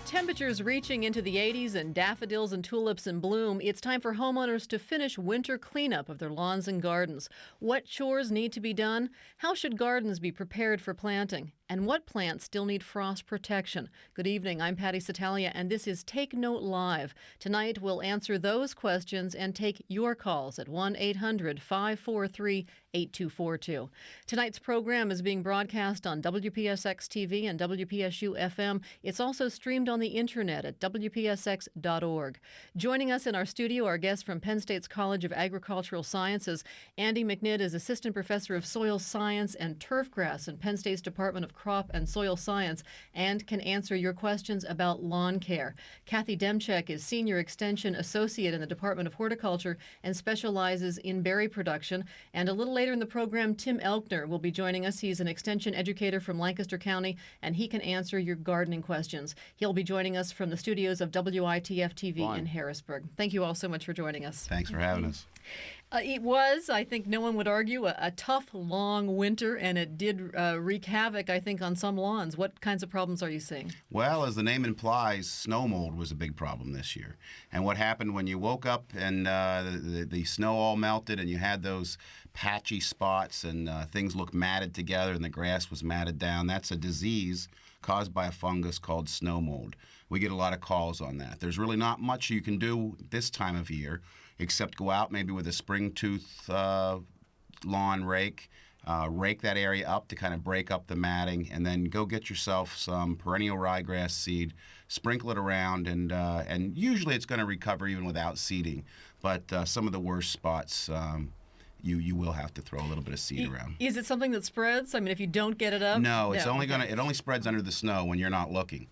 temperatures reaching into the 80s and daffodils and tulips in bloom, it's time for homeowners to finish winter cleanup of their lawns and gardens. What chores need to be done? How should gardens be prepared for planting? And what plants still need frost protection? Good evening, I'm Patty Satalia, and this is Take Note Live. Tonight, we'll answer those questions and take your calls at 1-800-543-8242. Tonight's program is being broadcast on WPSX TV and WPSU FM. It's also streamed on the internet at WPSX.org. Joining us in our studio are guests from Penn State's College of Agricultural Sciences. Andy McNitt is Assistant Professor of Soil Science and Turfgrass in Penn State's Department of Crop and Soil Science and can answer your questions about lawn care. Kathy Demchek is Senior Extension Associate in the Department of Horticulture and specializes in berry production. And a little later in the program, Tim Elkner will be joining us. He's an extension educator from Lancaster County, and he can answer your gardening questions. He'll be joining us from the studios of WITF-TV in Harrisburg. Thank you all so much for joining us. Thanks for having us. It was, I think no one would argue, a tough, long winter, and it did wreak havoc, I think, on some lawns. What kinds of problems are you seeing? Well, as the name implies, snow mold was a big problem this year. And what happened when you woke up and the snow all melted and you had those patchy spots and things looked matted together and the grass was matted down, that's a disease caused by a fungus called snow mold. We get a lot of calls on that. There's really not much you can do this time of year except go out maybe with a spring tooth lawn rake, rake that area up to kind of break up the matting, and then go get yourself some perennial ryegrass seed, sprinkle it around, and usually it's going to recover even without seeding. But some of the worst spots, you will have to throw a little bit of seed around. Is it something that spreads? I mean, if you don't get it up? No, it only spreads under the snow when you're not looking.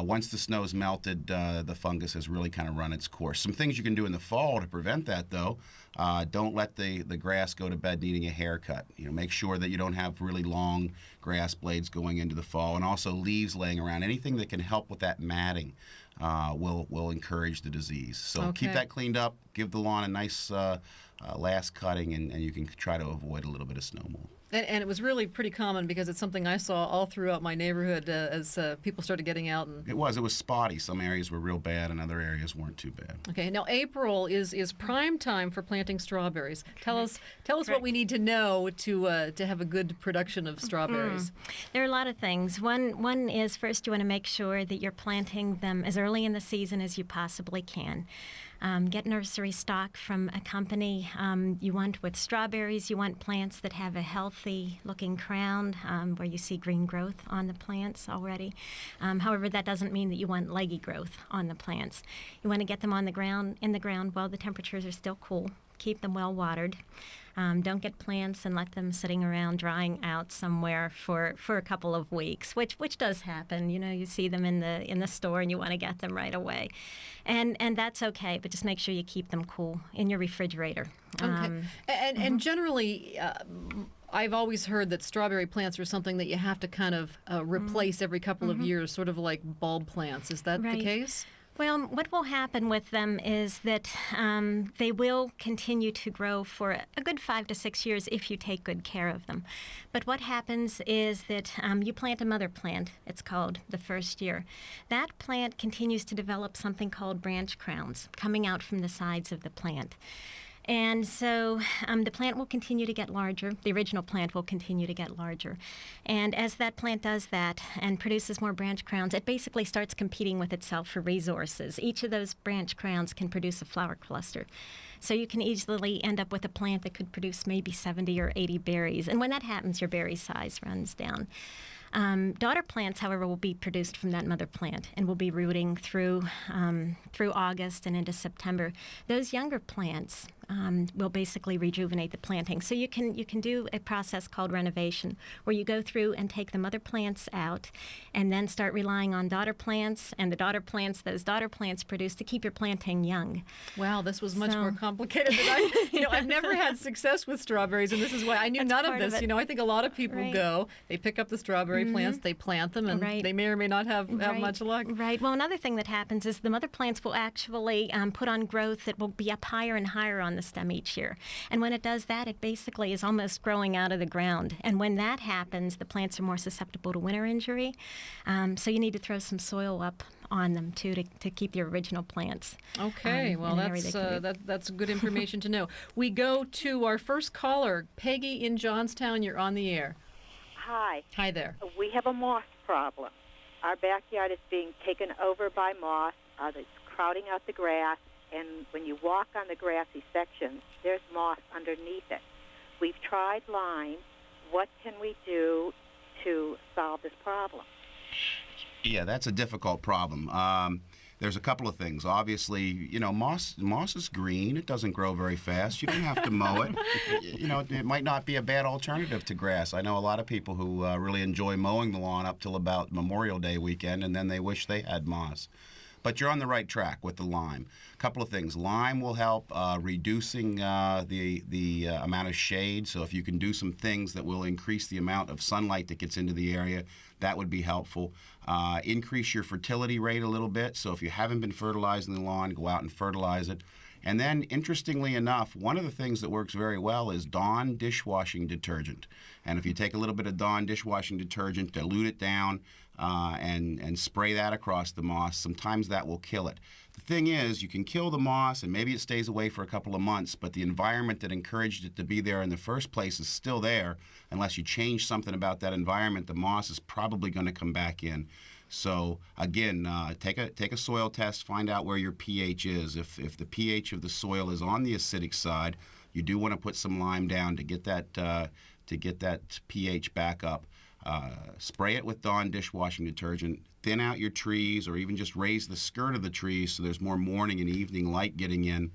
Once the snow's melted, the fungus has really kind of run its course. Some things you can do in the fall to prevent that, though. Don't let the grass go to bed needing a haircut. Make sure that you don't have really long grass blades going into the fall, and also leaves laying around. Anything that can help with that matting will encourage the disease. So keep that cleaned up. Give the lawn a nice last cutting, and you can try to avoid a little bit of snow mold. And it was really pretty common because it's something I saw all throughout my neighborhood as people started getting out. And It was spotty. Some areas were real bad and other areas weren't too bad. Okay, now April is prime time for planting strawberries. Tell us what we need to know to have a good production of strawberries. There are a lot of things. One is, first, you want to make sure that you're planting them as early in the season as you possibly can. Get nursery stock from a company. You want, with strawberries, you want plants that have a healthy looking crown where you see green growth on the plants already. However, that doesn't mean that you want leggy growth on the plants. You want to get them in the ground while the temperatures are still cool. Keep them well watered. Don't get plants and let them sitting around drying out somewhere for a couple of weeks, which does happen. You see them in the store and you want to get them right away, and that's okay. But just make sure you keep them cool in your refrigerator. Okay, and generally. I've always heard that strawberry plants are something that you have to kind of replace every couple of years, sort of like bulb plants. Is that the case? Well, what will happen with them is that they will continue to grow for a good 5 to 6 years if you take good care of them. But what happens is that you plant a mother plant, it's called, the first year. That plant continues to develop something called branch crowns coming out from the sides of the plant. And so the plant will continue to get larger. The original plant will continue to get larger. And as that plant does that and produces more branch crowns, it basically starts competing with itself for resources. Each of those branch crowns can produce a flower cluster. So you can easily end up with a plant that could produce maybe 70 or 80 berries. And when that happens, your berry size runs down. Daughter plants, however, will be produced from that mother plant and will be rooting through August and into September. Those younger plants will basically rejuvenate the planting. So you can do a process called renovation, where you go through and take the mother plants out and then start relying on daughter plants, and those daughter plants produce to keep your planting young. Wow, this was much more complicated than I've never had success with strawberries, and this is why I knew none of this. I think a lot of people they pick up the strawberry plants, they plant them, and they may or may not have much luck. Right. Well, another thing that happens is the mother plants will actually put on growth that will be up higher and higher on the stem each year. And when it does that, it basically is almost growing out of the ground. And when that happens, the plants are more susceptible to winter injury. So you need to throw some soil up on them too to keep your original plants. Okay, well, in an area they can be. that's good information to know. We go to our first caller, Peggy in Johnstown. You're on the air. Hi. Hi there. We have a moss problem. Our backyard is being taken over by moss. It's crowding out the grass, and when you walk on the grassy sections, there's moss underneath it. We've tried lime. What can we do to solve this problem? Yeah, that's a difficult problem. There's a couple of things. Obviously, you know, moss is green. It doesn't grow very fast. You don't have to mow it. You know, it might not be a bad alternative to grass. I know a lot of people who really enjoy mowing the lawn up till about Memorial Day weekend, and then they wish they had moss. But you're on the right track with the lime. A couple of things. Lime will help reducing the amount of shade. So if you can do some things that will increase the amount of sunlight that gets into the area, that would be helpful. Increase your fertility rate a little bit. So if you haven't been fertilizing the lawn, go out and fertilize it. And then, interestingly enough, one of the things that works very well is Dawn dishwashing detergent. And if you take a little bit of Dawn dishwashing detergent, dilute it down, and spray that across the moss, sometimes that will kill it. The thing is, you can kill the moss, and maybe it stays away for a couple of months, but the environment that encouraged it to be there in the first place is still there. Unless you change something about that environment, the moss is probably going to come back in. So again, take a soil test, find out where your pH is. If the pH of the soil is on the acidic side, you do want to put some lime down to get that pH back up. Spray it with Dawn dishwashing detergent. Thin out your trees, or even just raise the skirt of the trees so there's more morning and evening light getting in.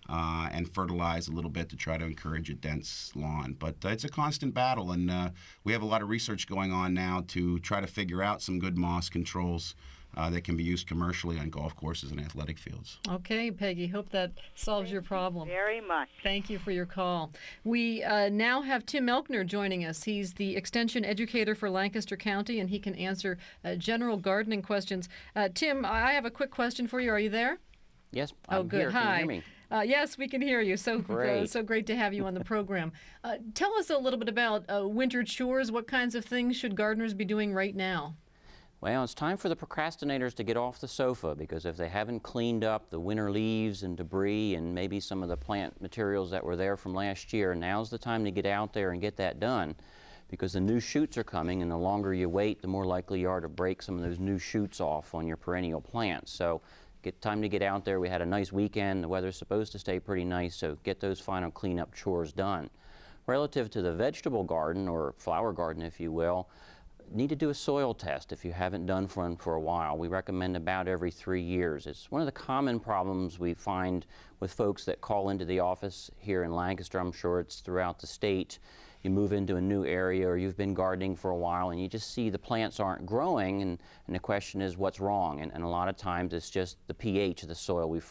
And fertilize a little bit to try to encourage a dense lawn. But it's a constant battle, and we have a lot of research going on now to try to figure out some good moss controls that can be used commercially on golf courses and athletic fields. Okay, Peggy, hope that solves your problem. Very much. Thank you for your call. We now have Tim Elkner joining us. He's the Extension Educator for Lancaster County, and he can answer general gardening questions. Tim, I have a quick question for you. Are you there? Yes, Oh, I'm good. here. Hi. Can you hear me? Yes, we can hear you. So Great. so great to have you on the program. Tell us a little bit about winter chores. What kinds of things should gardeners be doing right now? Well, it's time for the procrastinators to get off the sofa, because if they haven't cleaned up the winter leaves and debris and maybe some of the plant materials that were there from last year, now's the time to get out there and get that done, because the new shoots are coming, and the longer you wait, the more likely you are to break some of those new shoots off on your perennial plants. So time to get out there. We had a nice weekend. The weather's supposed to stay pretty nice, so get those final cleanup chores done. Relative to the vegetable garden, or flower garden if you will, need to do a soil test if you haven't done one for a while. We recommend about every 3 years. It's one of the common problems we find with folks that call into the office here in Lancaster. I'm sure it's throughout the state. You move into a new area, or you've been gardening for a while, and you just see the plants aren't growing, and the question is what's wrong. And a lot of times it's just the pH of the soil. We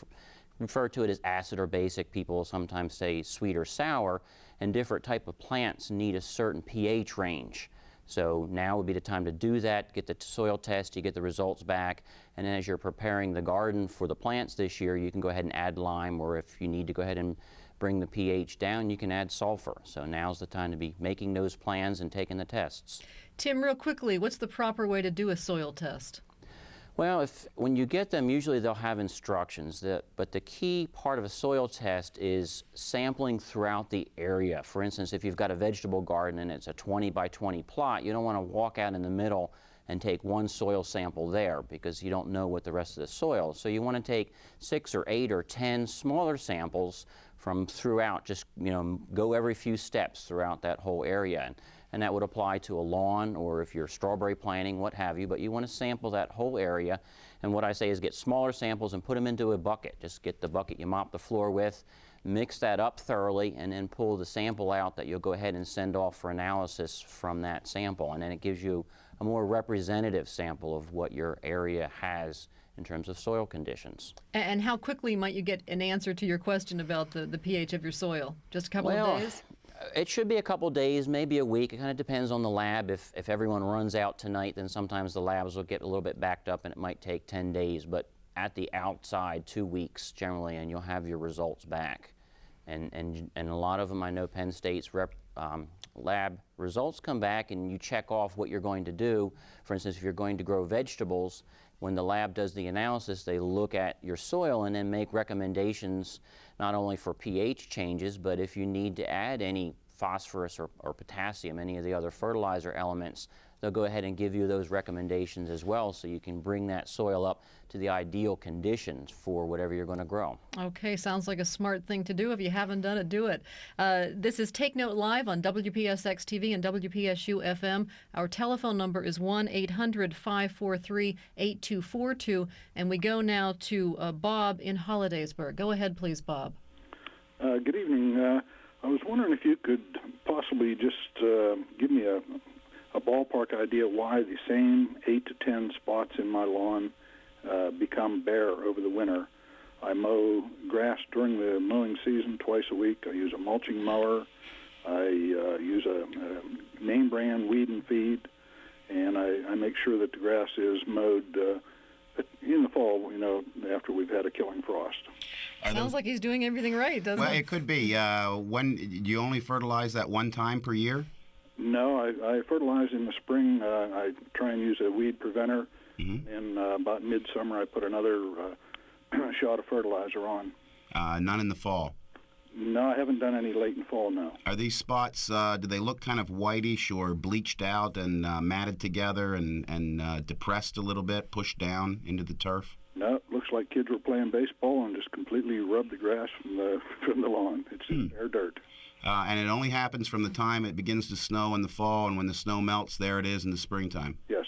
refer to it as acid or basic. People sometimes say sweet or sour, and different type of plants need a certain pH range. So now would be the time to do that, get the soil test, you get the results back, and then as you're preparing the garden for the plants this year, you can go ahead and add lime, or if you need to go ahead and bring the pH down, you can add sulfur. So now's the time to be making those plans and taking the tests. Tim, real quickly, what's the proper way to do a soil test? Well, when you get them, usually they'll have instructions. But the key part of a soil test is sampling throughout the area. For instance, if you've got a vegetable garden and it's a 20 by 20 plot, you don't want to walk out in the middle and take one soil sample there, because you don't know what the rest of the soil is. So you want to take 6 or 8 or 10 smaller samples from throughout. Just go every few steps throughout that whole area. And that would apply to a lawn, or if you're strawberry planting, what have you. But you want to sample that whole area. And what I say is get smaller samples and put them into a bucket. Just get the bucket you mop the floor with, mix that up thoroughly, and then pull the sample out that you'll go ahead and send off for analysis from that sample. And then it gives you a more representative sample of what your area has in terms of soil conditions. And how quickly might you get an answer to your question about the pH of your soil? Just a couple of days? It should be a couple days, maybe a week. It kind of depends on the lab. If everyone runs out tonight, then sometimes the labs will get a little bit backed up and it might take 10 days. But at the outside, 2 weeks generally, and you'll have your results back. And a lot of them, I know Penn State's lab results come back and you check off what you're going to do. For instance, if you're going to grow vegetables, when the lab does the analysis, they look at your soil and then make recommendations not only for pH changes, but if you need to add any phosphorus or potassium, any of the other fertilizer elements, they'll go ahead and give you those recommendations as well, so you can bring that soil up to the ideal conditions for whatever you're going to grow. Okay, sounds like a smart thing to do. If you haven't done it, do it. This is Take Note Live on WPSX TV and WPSU FM. Our telephone number is 1-800-543-8242, and we go now to Bob in Hollidaysburg. Go ahead, please, Bob. Good evening. I was wondering if you could possibly just give me a ballpark idea why the same 8 to 10 spots in my lawn become bare over the winter. I mow grass during the mowing season twice a week. I use a mulching mower. I use a name brand weed and feed, and I make sure that the grass is mowed in the fall, after we've had a killing frost. Sounds like he's doing everything right, doesn't it? Well, it could be. When do you only fertilize that one time per year? No, I fertilize in the spring. I try and use a weed preventer, Mm-hmm. and about midsummer I put another shot of fertilizer on. None in the fall. No, I haven't done any late in fall, no. Are these spots, do they look kind of whitish or bleached out and matted together and depressed a little bit, pushed down into the turf? No, it looks like kids were playing baseball and just completely rubbed the grass from the lawn. It's just bare dirt. And it only happens from the time it begins to snow in the fall, and when the snow melts, there it is in the springtime. Yes.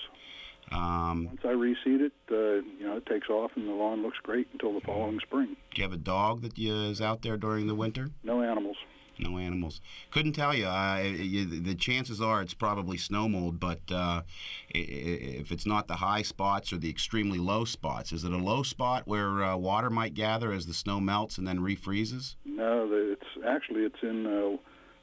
Once I reseed it, it takes off and the lawn looks great until the following spring. Do you have a dog that is out there during the winter? No animals. No animals. Couldn't tell you. The chances are it's probably snow mold, but if it's not the high spots or the extremely low spots, is it a low spot where water might gather as the snow melts and then refreezes? No, it's in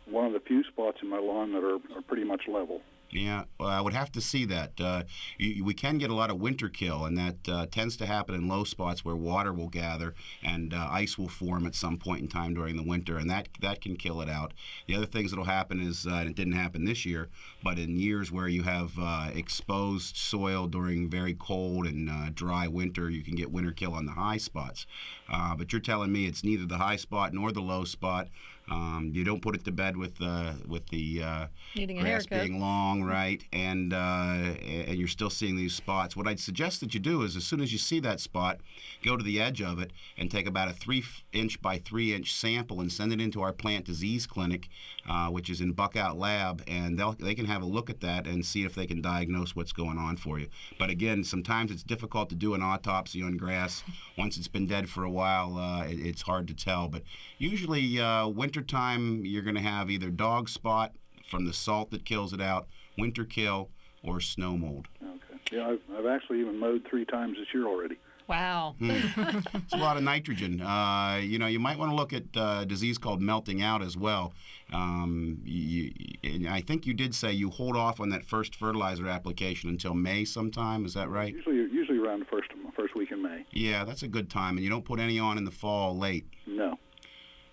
one of the few spots in my lawn that are pretty much level. Yeah, well, I would have to see that. We can get a lot of winter kill, and that tends to happen in low spots where water will gather and ice will form at some point in time during the winter, and that can kill it out. The other things that will happen is, and it didn't happen this year, but in years where you have exposed soil during very cold and dry winter, you can get winter kill on the high spots. But you're telling me it's neither the high spot nor the low spot. You don't put it to bed with the Needing a grass haircut. being long, right? And you're still seeing these spots. What I'd suggest that you do is, as soon as you see that spot, go to the edge of it and take about a 3-inch by 3-inch sample and send it into our plant disease clinic, which is in Buckout Lab, and they can have a look at that and see if they can diagnose what's going on for you. But again, sometimes it's difficult to do an autopsy on grass. Once it's been dead for a while, it's hard to tell. But usually, wintertime, you're going to have either dog spot from the salt that kills it out, winter kill, or snow mold. Okay. Yeah, I've actually even mowed 3 times this year already. Wow. It's a lot of nitrogen. You might want to look at a disease called melting out as well. And I think you did say you hold off on that first fertilizer application until May sometime. Is that right? Usually around the first week in May. Yeah, that's a good time. And you don't put any on in the fall late. No.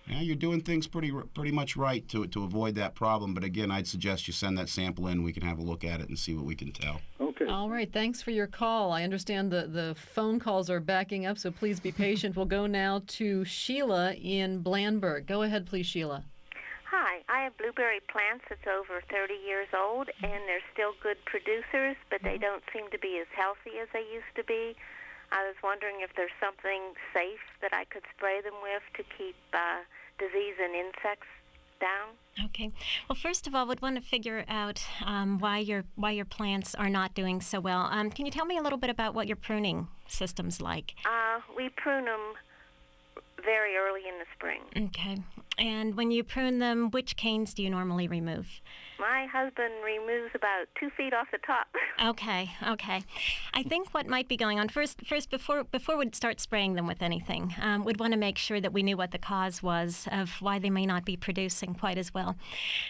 Yeah, you're doing things pretty much right to avoid that problem. But again, I'd suggest you send that sample in. We can have a look at it and see what we can tell. Okay. All right, thanks for your call. I understand the phone calls are backing up, so please be patient. We'll go now to Sheila in Blandburg. Go ahead, please, Sheila. Hi, I have blueberry plants that's over 30 years old, and they're still good producers, but they don't seem to be as healthy as they used to be. I was wondering if there's something safe that I could spray them with to keep disease and insects down. Okay. Well, first of all, we'd want to figure out why your plants are not doing so well. Can you tell me a little bit about what your pruning system's like? We prune them very early in the spring. Okay. And when you prune them, which canes do you normally remove? My husband removes about 2 feet off the top. Okay. I think what might be going on first before we'd start spraying them with anything, we'd want to make sure that we knew what the cause was of why they may not be producing quite as well.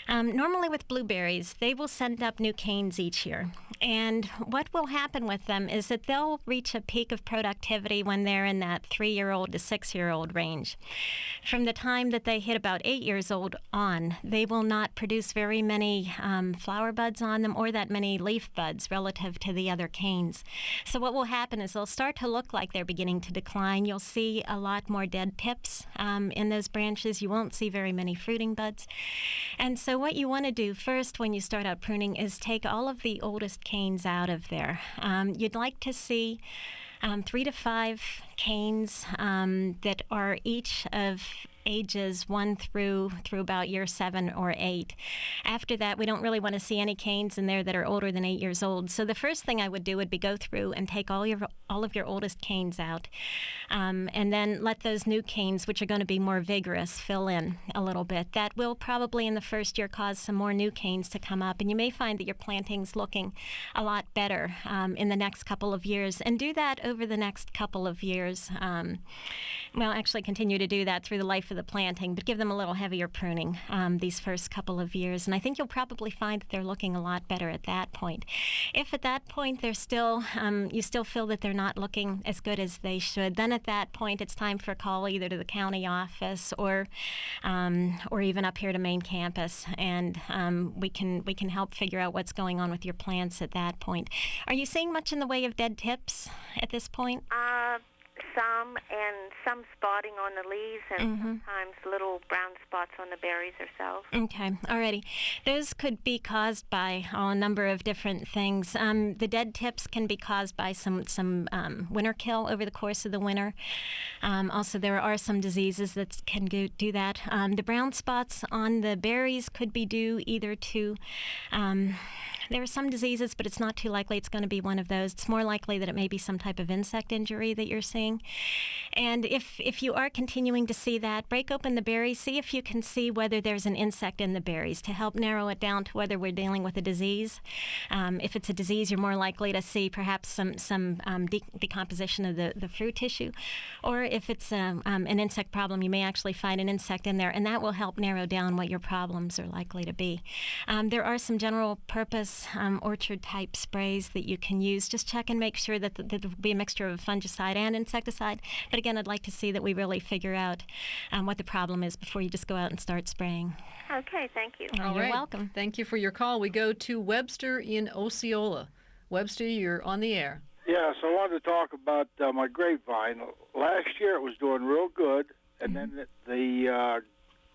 Normally with blueberries, they will send up new canes each year. And what will happen with them is that they'll reach a peak of productivity when they're in that 3-year-old to 6-year-old range. From the time that they hit hit about 8 years old on, they will not produce very many flower buds on them or that many leaf buds relative to the other canes. So what will happen is they'll start to look like they're beginning to decline. You'll see a lot more dead tips in those branches. You won't see very many fruiting buds. And so what you want to do first when you start out pruning is take all of the oldest canes out of there. You'd like to see 3 to 5 canes that are each of ages 1 through about year 7 or 8. After that, we don't really want to see any canes in there that are older than 8 years old. So the first thing I would do would be go through and take all of your oldest canes out, and then let those new canes, which are going to be more vigorous, fill in a little bit. That will probably in the first year cause some more new canes to come up, and you may find that your planting's looking a lot better in the next couple of years. And do that over the next couple of years. Well, actually continue to do that through the life of the planting, but give them a little heavier pruning these first couple of years. And I think you'll probably find that they're looking a lot better at that point. If at that point they're still, you still feel that they're not looking as good as they should, then at that point it's time for a call either to the county office or even up here to main campus, and we can help figure out what's going on with your plants at that point. Are you seeing much in the way of dead tips at this point? Some spotting on the leaves, and sometimes little brown spots on the berries themselves. Okay, alrighty. Those could be caused by a number of different things. The dead tips can be caused by some winter kill over the course of the winter. Also, there are some diseases that can do that. The brown spots on the berries could be due either to there are some diseases, but it's not too likely it's going to be one of those. It's more likely that it may be some type of insect injury that you're seeing. And if you are continuing to see that, break open the berries, see if you can see whether there's an insect in the berries to help narrow it down to whether we're dealing with a disease. If it's a disease, you're more likely to see perhaps some decomposition of the fruit tissue. Or if it's an insect problem, you may actually find an insect in there, and that will help narrow down what your problems are likely to be. There are some general purpose orchard-type sprays that you can use. Just check and make sure that there will be a mixture of fungicide and insecticide. But again, I'd like to see that we really figure out what the problem is before you just go out and start spraying. Okay, thank you. All You're right. welcome. Thank you for your call. We go to Webster in Osceola. Webster, you're on the air. Yes, I wanted to talk about my grapevine. Last year it was doing real good, and then the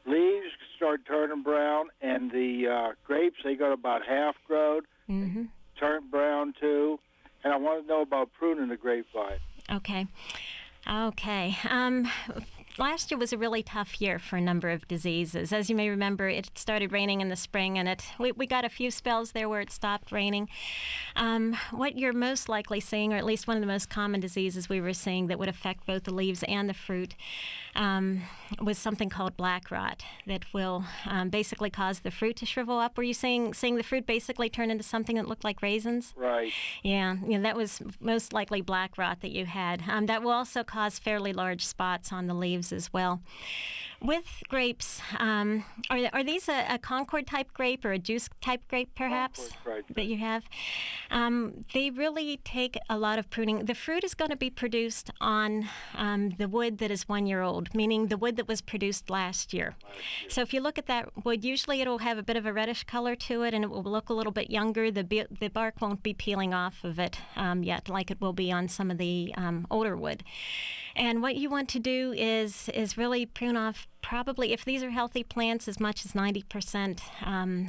leaves started turning brown, and the grapes, they got about half grown, turned brown too. And I want to know about pruning the grapevine. Okay. Last year was a really tough year for a number of diseases. As you may remember, it started raining in the spring, and we got a few spells there where it stopped raining. What you're most likely seeing, or at least one of the most common diseases we were seeing that would affect both the leaves and the fruit, was something called black rot that will basically cause the fruit to shrivel up. Were you seeing the fruit basically turn into something that looked like raisins? Right. Yeah, that was most likely black rot that you had. That will also cause fairly large spots on the leaves as well. With grapes, are these a Concord type grape or a juice type grape perhaps that you have? They really take a lot of pruning. The fruit is going to be produced on the wood that is 1 year old, meaning the wood that was produced last year. So if you look at that wood, usually it'll have a bit of a reddish color to it, and it will look a little bit younger. The bark won't be peeling off of it yet like it will be on some of the older wood. And what you want to do is really prune off probably, if these are healthy plants, as much as 90%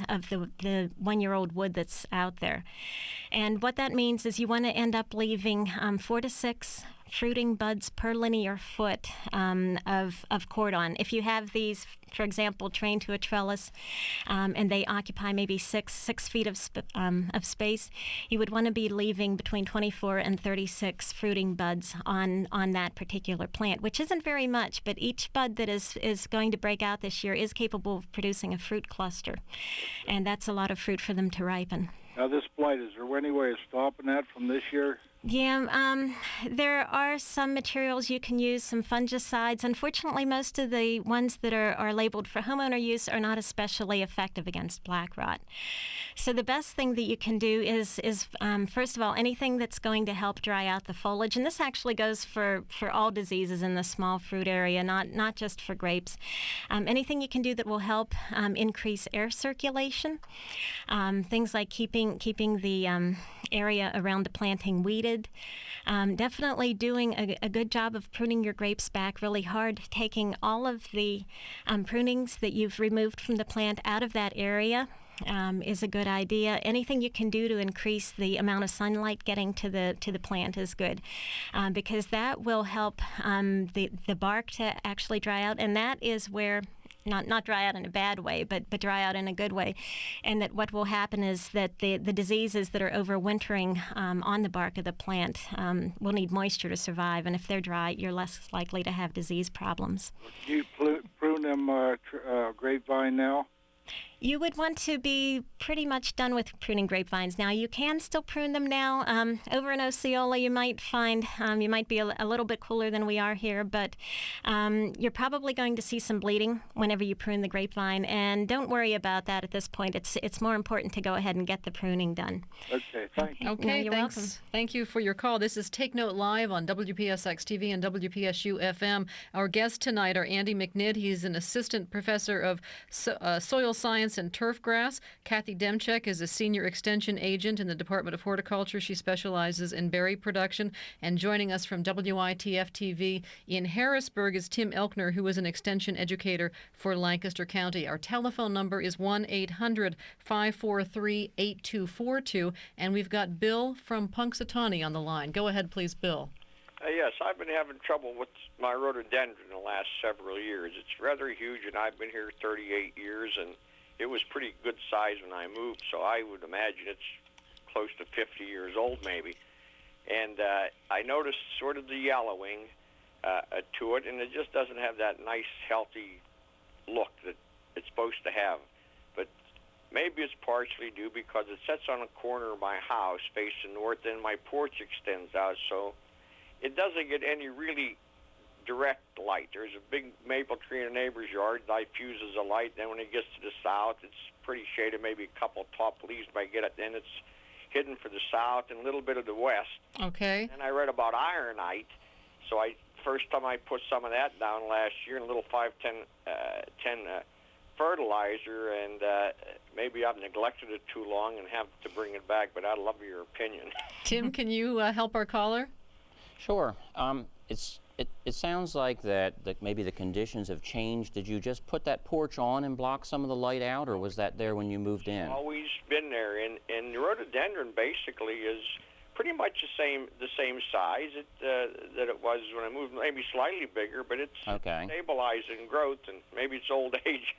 of the 1 year old wood that's out there. And what that means is you want to end up leaving 4 to 6 fruiting buds per linear foot of cordon. If you have these, for example, trained to a trellis, and they occupy maybe six feet of space, you would want to be leaving between 24 and 36 fruiting buds on that particular plant, which isn't very much, but each bud that is going to break out this year is capable of producing a fruit cluster, and that's a lot of fruit for them to ripen. Now, this blight, is there any way of stopping that from this year? Yeah, there are some materials you can use, some fungicides. Unfortunately, most of the ones that are labeled for homeowner use are not especially effective against black rot. So the best thing that you can do is first of all, anything that's going to help dry out the foliage, and this actually goes for all diseases in the small fruit area, not just for grapes. Anything you can do that will help increase air circulation. Things like keeping the area around the planting weeded. Definitely doing a good job of pruning your grapes back really hard, taking all of the prunings that you've removed from the plant out of that area. Is a good idea. Anything you can do to increase the amount of sunlight getting to the plant is good, because that will help the bark to actually dry out, and that is where not dry out in a bad way, but dry out in a good way. And that what will happen is that the diseases that are overwintering on the bark of the plant will need moisture to survive. And if they're dry, you're less likely to have disease problems. Do you prune them grapevine now? You would want to be pretty much done with pruning grapevines now. You can still prune them now. Over in Osceola, you might find you might be a little bit cooler than we are here, but you're probably going to see some bleeding whenever you prune the grapevine. And don't worry about that at this point. It's more important to go ahead and get the pruning done. Okay, thank you. Okay, No, you're thanks. welcome. Thank you for your call. This is Take Note Live on WPSX TV and WPSU FM. Our guests tonight are Andy McNidd. He's an assistant professor of soil science and turf grass. Kathy Demchek is a senior extension agent in the Department of Horticulture. She specializes in berry production. And joining us from WITF TV in Harrisburg is Tim Elkner, who is an extension educator for Lancaster County. Our telephone number is 1-800-543-8242. And we've got Bill from Punxsutawney on the line. Go ahead, please, Bill. Yes, I've been having trouble with my rhododendron the last several years. It's rather huge, and I've been here 38 years, and it was pretty good size when I moved, so I would imagine it's close to 50 years old maybe. And I noticed sort of the yellowing to it, and it just doesn't have that nice, healthy look that it's supposed to have. But maybe it's partially due because it sits on a corner of my house facing north, and my porch extends out, so it doesn't get any really direct light. There's a big maple tree in a neighbor's yard that fuses a light. Then when it gets to the south, it's pretty shaded. Maybe a couple top leaves might get it. Then it's hidden for the south and a little bit of the west. Okay. And I read about ironite. So first time I put some of that down last year in a little 5-10 fertilizer, and maybe I've neglected it too long and have to bring it back. But I'd love your opinion. Tim, can you help our caller? Sure. It sounds like that maybe the conditions have changed. Did you just put that porch on and block some of the light out, or was that there when you moved in? Always been there, and the rhododendron basically is pretty much the same size that it was when I moved. Maybe slightly bigger, but it's stabilized in growth, and maybe it's old age.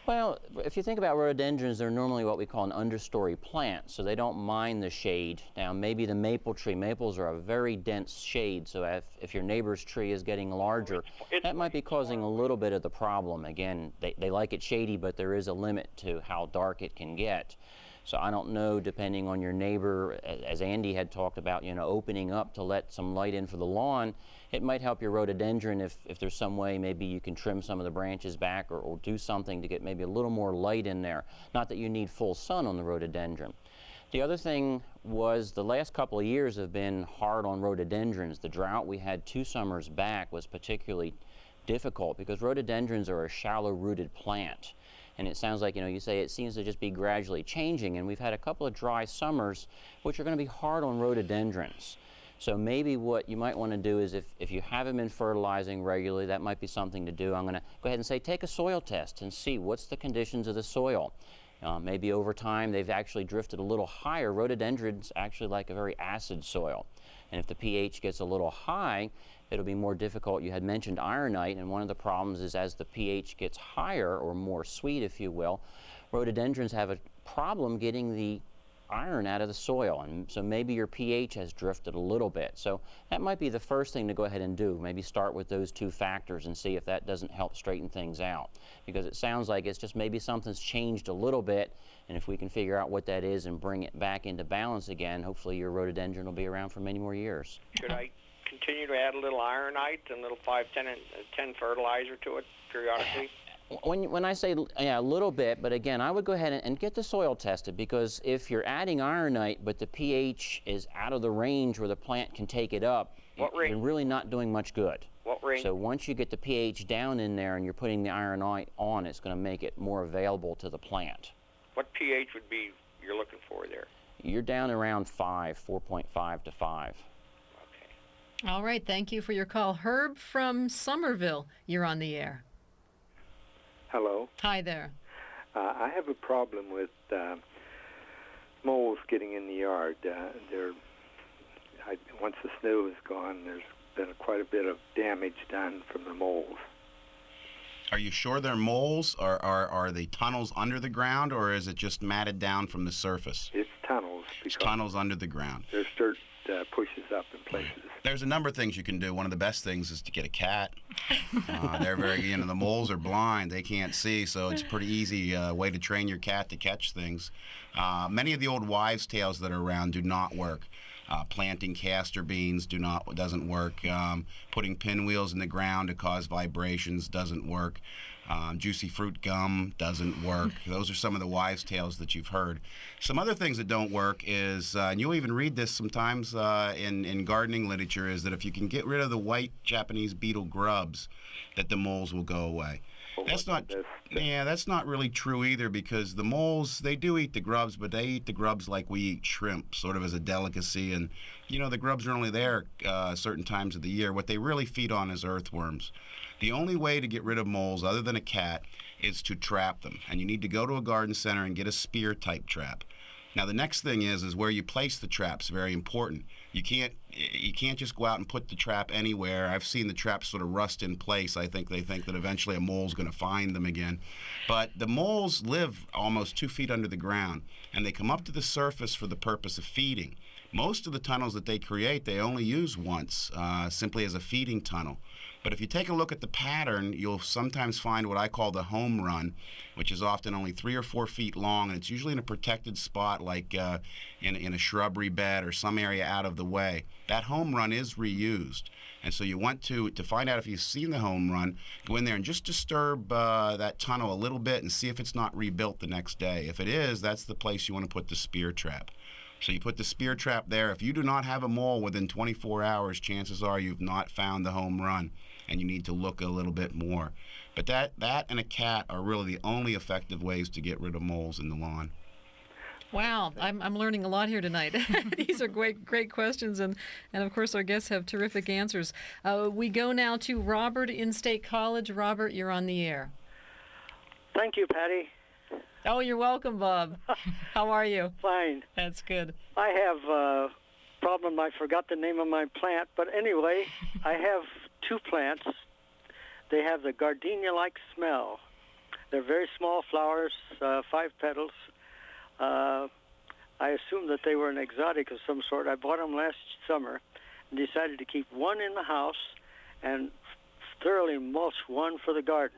Well, if you think about rhododendrons, they're normally what we call an understory plant, so they don't mind the shade. Now, maybe the maple tree. Maples are a very dense shade, so if your neighbor's tree is getting larger, that might be causing a little bit of the problem. Again, they like it shady, but there is a limit to how dark it can get. So I don't know, depending on your neighbor, as Andy had talked about, opening up to let some light in for the lawn, it might help your rhododendron if there's some way maybe you can trim some of the branches back or do something to get maybe a little more light in there. Not that you need full sun on the rhododendron. The other thing was the last couple of years have been hard on rhododendrons. The drought we had 2 summers back was particularly difficult because rhododendrons are a shallow-rooted plant. And it sounds like, you say it seems to just be gradually changing, and we've had a couple of dry summers which are going to be hard on rhododendrons. So maybe what you might want to do is if you haven't been fertilizing regularly, that might be something to do. I'm going to go ahead and say take a soil test and see what's the conditions of the soil. Maybe over time they've actually drifted a little higher. Rhododendrons actually like a very acid soil. And if the pH gets a little high, it'll be more difficult. You had mentioned ironite, and one of the problems is as the pH gets higher, or more sweet if you will, rhododendrons have a problem getting the iron out of the soil, and so maybe your pH has drifted a little bit. So that might be the first thing to go ahead and do. Maybe start with those 2 factors and see if that doesn't help straighten things out, because it sounds like it's just maybe something's changed a little bit, and if we can figure out what that is and bring it back into balance again, hopefully your rhododendron will be around for many more years. Should I continue to add a little ironite and a little 5-10 fertilizer to it periodically? When I say yeah, a little bit, but again, I would go ahead and get the soil tested, because if you're adding ironite but the pH is out of the range where the plant can take it up, you're really not doing much good. What range? So once you get the pH down in there and you're putting the ironite on, it's going to make it more available to the plant. What pH would be you're looking for there? You're down around 4.5 to 5. Okay. All right, thank you for your call. Herb from Somerville, you're on the air. Hello. Hi there. I have a problem with moles getting in the yard. Once the snow is gone, there's been quite a bit of damage done from the moles. Are you sure they're moles, or are they tunnels under the ground, or is it just matted down from the surface? It's tunnels. It's tunnels under the ground. There's dirt pushes up in places. There's a number of things you can do. One of the best things is to get a cat. They're very, the moles are blind. They can't see, so it's a pretty easy way to train your cat to catch things. Many of the old wives' tales that are around do not work. Planting castor beans doesn't work. Putting pinwheels in the ground to cause vibrations doesn't work. Juicy fruit gum doesn't work. Those are some of the wives' tales that you've heard. Some other things that don't work is, and you'll even read this sometimes in gardening literature, is that if you can get rid of the white Japanese beetle grubs, that the moles will go away. That's not really true either, because the moles, they do eat the grubs, but they eat the grubs like we eat shrimp, sort of as a delicacy. And, the grubs are only there certain times of the year. What they really feed on is earthworms. The only way to get rid of moles, other than a cat, is to trap them. And you need to go to a garden center and get a spear-type trap. Now, the next thing is where you place the traps. Very important. You can't just go out and put the trap anywhere. I've seen the traps sort of rust in place. I think they think that eventually a mole's going to find them again. But the moles live almost 2 feet under the ground, and they come up to the surface for the purpose of feeding. Most of the tunnels that they create, they only use once, simply as a feeding tunnel. But if you take a look at the pattern, you'll sometimes find what I call the home run, which is often only 3 or 4 feet long, and it's usually in a protected spot like in a shrubbery bed or some area out of the way. That home run is reused. And so you want to find out if you've seen the home run, go in there and just disturb that tunnel a little bit and see if it's not rebuilt the next day. If it is, that's the place you want to put the spear trap. So you put the spear trap there. If you do not have a mole within 24 hours, chances are you've not found the home run, and you need to look a little bit more. But that and a cat are really the only effective ways to get rid of moles in the lawn. Wow, I'm learning a lot here tonight. These are great questions, and of course our guests have terrific answers. We go now to Robert in State College. Robert, you're on the air. Thank you, Patty. Oh, you're welcome, Bob. How are you? Fine. That's good. I have a problem. I forgot the name of my plant, but anyway, I have 2 plants. They have the gardenia-like smell. They're very small flowers, 5 petals. I assumed that they were an exotic of some sort. I bought them last summer and decided to keep one in the house and thoroughly mulch one for the garden.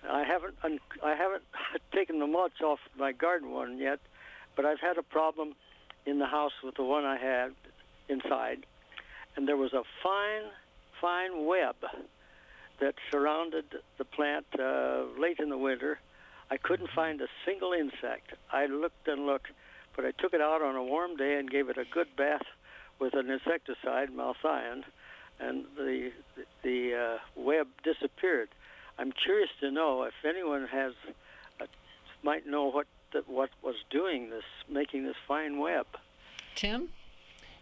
I haven't taken the mulch off my garden one yet, but I've had a problem in the house with the one I had inside, and there was a fine web that surrounded the plant late in the winter. I couldn't find a single insect. I looked and looked, but I took it out on a warm day and gave it a good bath with an insecticide, malthion, and the web disappeared. I'm curious to know if anyone might know what was doing this, making this fine web. Tim?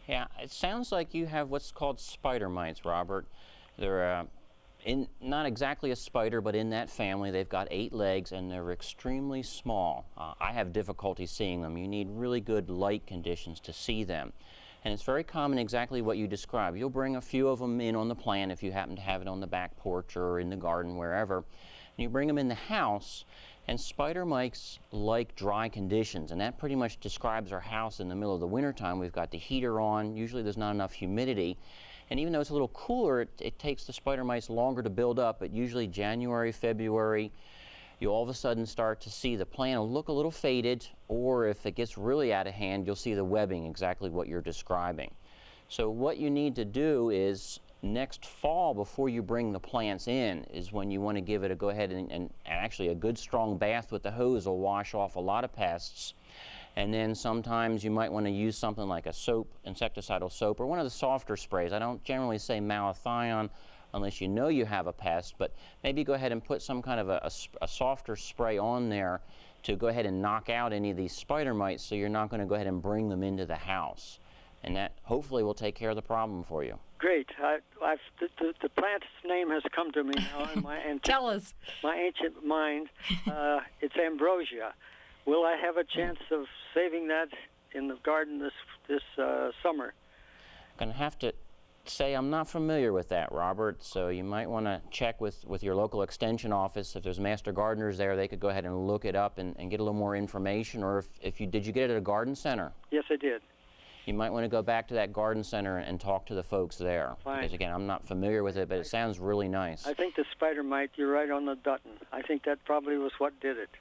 Yeah, it sounds like you have what's called spider mites, Robert. They're not exactly a spider, but in that family. They've got 8 legs, and they're extremely small. I have difficulty seeing them. You need really good light conditions to see them. And it's very common, exactly what you described. You'll bring a few of them in on the plant if you happen to have it on the back porch or in the garden, wherever. And you bring them in the house, and spider mites like dry conditions, and that pretty much describes our house in the middle of the wintertime. We've got the heater on. Usually there's not enough humidity. And even though it's a little cooler, it takes the spider mites longer to build up, but usually January, February, you all of a sudden start to see the plant will look a little faded, or if it gets really out of hand, you'll see the webbing, exactly what you're describing. So what you need to do is next fall, before you bring the plants in, is when you want to give it a go ahead and actually a good strong bath with the hose will wash off a lot of pests. And then sometimes you might want to use something like a soap, insecticidal soap, or one of the softer sprays. I don't generally say malathion unless you know you have a pest, but maybe go ahead and put some kind of a softer spray on there to go ahead and knock out any of these spider mites, so you're not going to go ahead and bring them into the house. And that hopefully will take care of the problem for you. Great. The plant's name has come to me now in my Tell us. My ancient mind. It's ambrosia. Will I have a chance of saving that in the garden this summer? I'm going to have to say I'm not familiar with that, Robert, so you might want to check with your local extension office. If there's master gardeners there, they could go ahead and look it up and get a little more information. Or if you did you get it at a garden center? Yes, I did. You might want to go back to that garden center and talk to the folks there. Fine. Because again, I'm not familiar with it, but it sounds really nice. I think the spider mite, you're right on the button. I think that probably was what did it.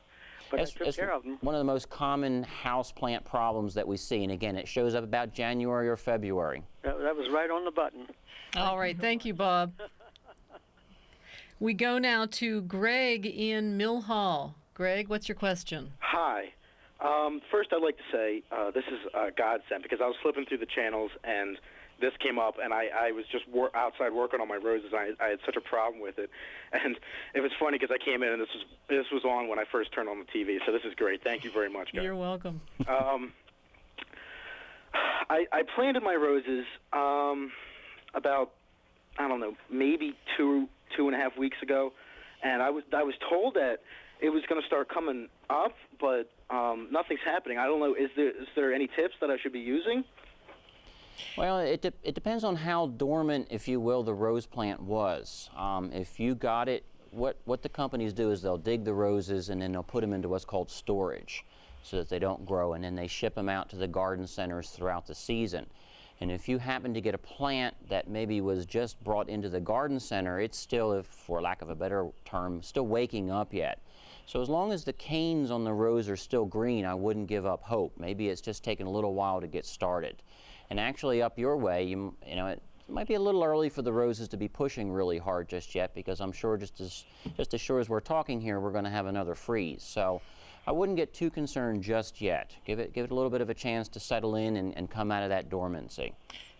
But I took care of them. One of the most common house plant problems that we see, and again, it shows up about January or February. That was right on the button. All right, thank you, Bob. We go now to Greg in Mill Hall. Greg, what's your question? Hi. First, I'd like to say this is a godsend, because I was flipping through the channels and this came up, and I was just outside working on my roses. I had such a problem with it, and it was funny because I came in and this was on when I first turned on the TV. So this is great. Thank you very much, guys. You're welcome. I planted my roses about, I don't know, maybe two and a half weeks ago, and I was told that it was going to start coming up, but nothing's happening. I don't know. Is there any tips that I should be using? Well, it depends on how dormant, if you will, the rose plant was. If you got it, what the companies do is they'll dig the roses and then they'll put them into what's called storage so that they don't grow, and then they ship them out to the garden centers throughout the season. And if you happen to get a plant that maybe was just brought into the garden center, it's still, for lack of a better term, still waking up yet. So as long as the canes on the rose are still green, I wouldn't give up hope. Maybe it's just taken a little while to get started. And actually up your way, you know, it might be a little early for the roses to be pushing really hard just yet, because I'm sure just as sure as we're talking here, we're going to have another freeze. So I wouldn't get too concerned just yet. Give it a little bit of a chance to settle in and come out of that dormancy.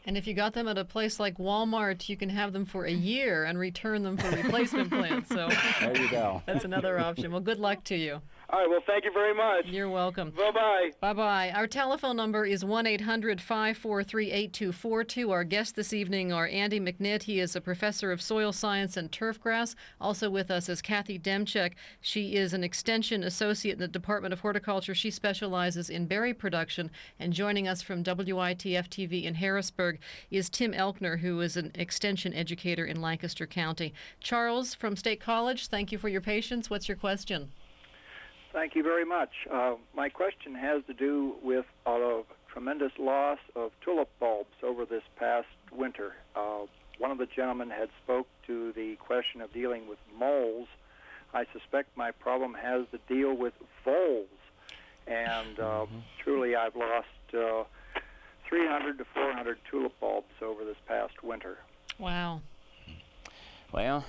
And if you got them at a place like Walmart, you can have them for a year and return them for replacement plants. So there you go. That's another option. Well, good luck to you. All right, well, thank you very much. You're welcome. Bye-bye. Bye-bye. Our telephone number is 1-800-543-8242. Our guests this evening are Andy McNitt. He is a professor of soil science and turfgrass. Also with us is Kathy Demchek. She is an extension associate in the Department of Horticulture. She specializes in berry production. And joining us from WITF-TV in Harrisburg is Tim Elkner, who is an extension educator in Lancaster County. Charles from State College, thank you for your patience. What's your question? Thank you very much. My question has to do with a tremendous loss of tulip bulbs over this past winter. One of the gentlemen had spoke to the question of dealing with moles. I suspect my problem has to deal with voles. And truly I've lost 300 to 400 tulip bulbs over this past winter. Wow. Well,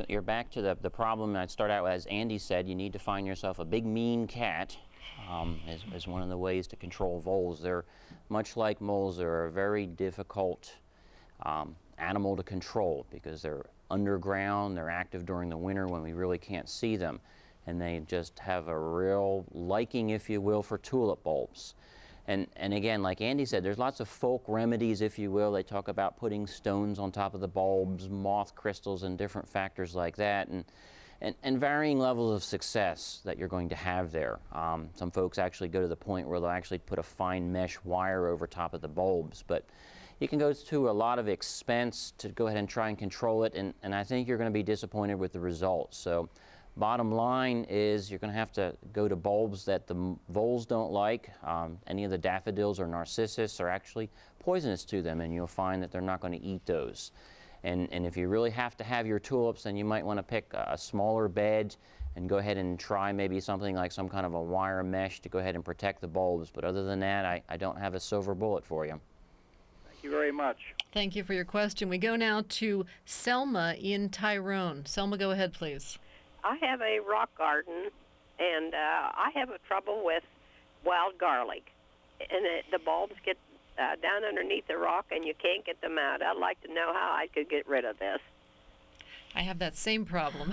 you're back to the problem. I'd start out with, as Andy said, you need to find yourself a big mean cat as one of the ways to control voles. They're, much like moles, they're a very difficult animal to control because they're underground, they're active during the winter when we really can't see them, and they just have a real liking, if you will, for tulip bulbs. And again, like Andy said, there's lots of folk remedies, if you will. They talk about putting stones on top of the bulbs, moth crystals, and different factors like that, and varying levels of success that you're going to have there. Some folks actually go to the point where they'll actually put a fine mesh wire over top of the bulbs, but you can go to a lot of expense to go ahead and try and control it, and I think you're going to be disappointed with the results. So bottom line is you're going to have to go to bulbs that the voles don't like. Any of the daffodils or narcissus are actually poisonous to them, and you'll find that they're not going to eat those. And if you really have to have your tulips, then you might want to pick a smaller bed and go ahead and try maybe something like some kind of a wire mesh to go ahead and protect the bulbs. But other than that, I don't have a silver bullet for you. you very much. Thank you for your question. We go now to Selma in Tyrone. Selma, go ahead, please. I have a rock garden, and I have a trouble with wild garlic. And the bulbs get down underneath the rock, and you can't get them out. I'd like to know how I could get rid of this. I have that same problem.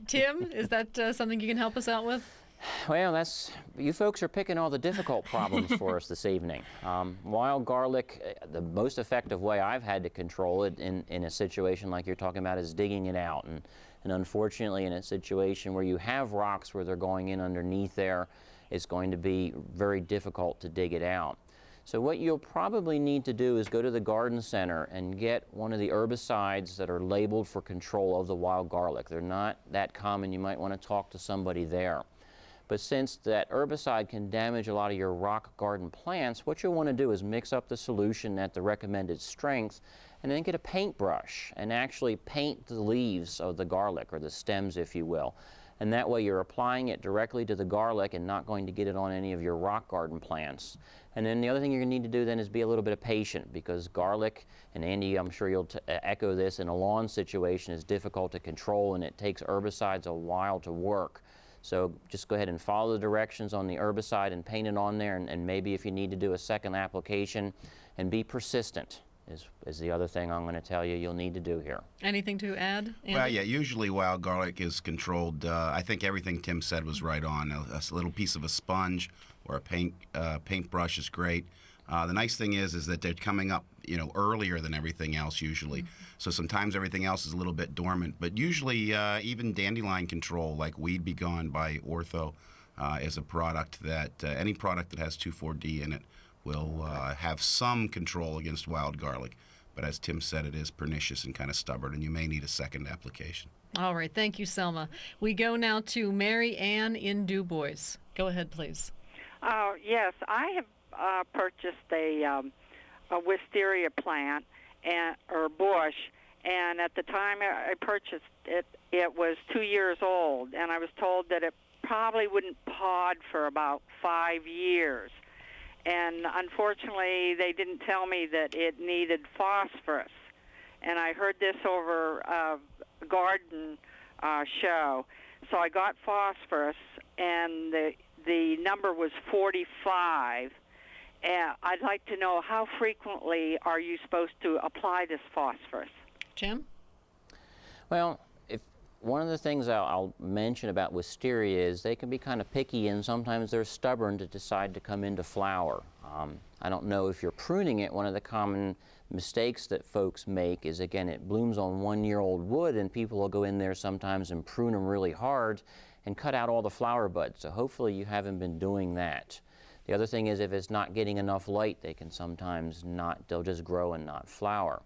Tim, is that something you can help us out with? Well, you folks are picking all the difficult problems for us this evening. Wild garlic, the most effective way I've had to control it in a situation like you're talking about is digging it out. And unfortunately, in a situation where you have rocks where they're going in underneath there, it's going to be very difficult to dig it out. So what you'll probably need to do is go to the garden center and get one of the herbicides that are labeled for control of the wild garlic. They're not that common. You might want to talk to somebody there. But since that herbicide can damage a lot of your rock garden plants, what you'll want to do is mix up the solution at the recommended strength and then get a paintbrush and actually paint the leaves of the garlic, or the stems, if you will. And that way you're applying it directly to the garlic and not going to get it on any of your rock garden plants. And then the other thing you're going to need to do then is be a little bit patient, because garlic, and Andy, I'm sure you'll echo this, in a lawn situation is difficult to control, and it takes herbicides a while to work. So just go ahead and follow the directions on the herbicide and paint it on there, and maybe if you need to do a second application, and be persistent is the other thing I'm going to tell you you'll need to do here. Anything to add, Andy? Well, yeah, usually wild garlic is controlled. I think everything Tim said was right on. A little piece of a sponge or a paintbrush is great. The nice thing is that they're coming up, earlier than everything else usually. Mm-hmm. So sometimes everything else is a little bit dormant. But usually even dandelion control, like Weed Be Gone by Ortho, is a product that any product that has 2,4-D in it will have some control against wild garlic. But as Tim said, it is pernicious and kind of stubborn, and you may need a second application. All right. Thank you, Selma. We go now to Mary Ann in DuBois. Go ahead, please. Yes, I have purchased a wisteria plant or bush, and at the time I purchased it, it was 2 years old, and I was told that it probably wouldn't pod for about 5 years. And unfortunately, they didn't tell me that it needed phosphorus. And I heard this over a garden show. So I got phosphorus, and the number was 45. And I'd like to know, how frequently are you supposed to apply this phosphorus? Jim? Well, one of the things I'll mention about wisteria is they can be kind of picky, and sometimes they're stubborn to decide to come into flower. I don't know if you're pruning it. One of the common mistakes that folks make is, again, it blooms on 1-year-old wood, and people will go in there sometimes and prune them really hard and cut out all the flower buds. So hopefully you haven't been doing that. The other thing is, if it's not getting enough light, they can sometimes they'll just grow and not flower.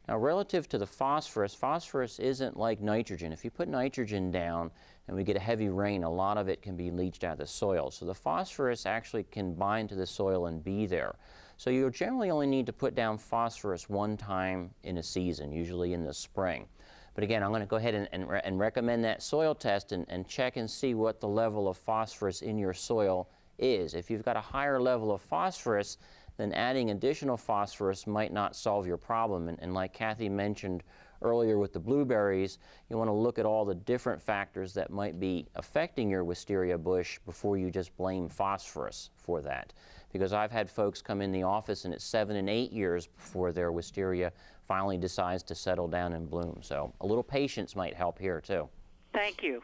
Now, relative to the phosphorus, phosphorus isn't like nitrogen. If you put nitrogen down and we get a heavy rain, a lot of it can be leached out of the soil. So the phosphorus actually can bind to the soil and be there. So you generally only need to put down phosphorus one time in a season, usually in the spring. But again, I'm going to go ahead and recommend that soil test and check and see what the level of phosphorus in your soil is. If you've got a higher level of phosphorus, then adding additional phosphorus might not solve your problem. And like Kathy mentioned earlier with the blueberries, you want to look at all the different factors that might be affecting your wisteria bush before you just blame phosphorus for that. Because I've had folks come in the office and it's 7 and 8 years before their wisteria finally decides to settle down and bloom. So a little patience might help here too. Thank you.